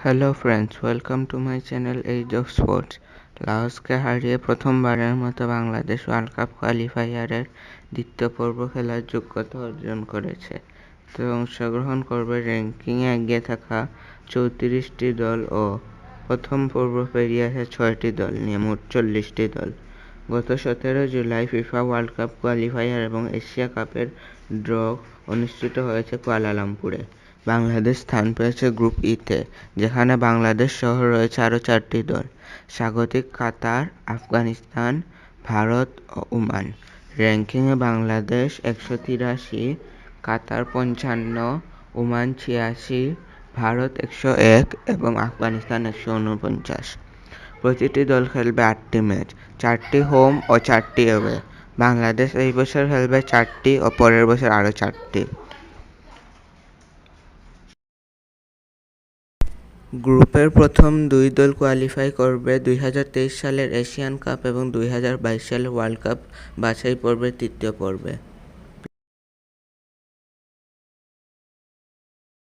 Hello friends, welcome to my channel age of sports. লাওসকে হারিয়ে প্রথমবারের মতো বাংলাদেশ ওয়ার্ল্ড কাপ কোয়ালিফায়ারের দ্বিতীয় পর্ব খেলার যোগ্যতা অর্জন করেছে। তো অংশগ্রহণ করবে র্যাঙ্কিংয়ে এগিয়ে থাকা 34টি দল ও প্রথম পর্ব পেরিয়ে আসা 6টি দল নিয়ে মোট 40টি দল। গত 17 July FIFA world cup qualifier এবং এশিয়া কাপের ড্র অনুষ্ঠিত হয়েছে কুয়ালালামপুরে। বাংলাদেশ স্থান পেয়েছে গ্রুপ ই-তে, যেখানে বাংলাদেশ সহ রয়েছে আরও 4টি দল: স্বাগতিক কাতার, আফগানিস্তান, ভারত ও ওমান। র্যাঙ্কিংয়ে বাংলাদেশ 183, কাতার 55, ওমান 86, ভারত 101 এবং আফগানিস্তান 149। প্রতিটি দল খেলবে 8টি ম্যাচ, 4টি হোম ও 4টি অ্যাওয়ে। বাংলাদেশ এই বছর খেলবে 4টি ও পরের বছর আরও 4টি। গ্রুপের প্রথম দুই দল কোয়ালিফাই করবে 2023 সালের এশিয়ান কাপ এবং 2022 সালের ওয়ার্ল্ড কাপ বাছাই পর্বের তৃতীয় পর্বে।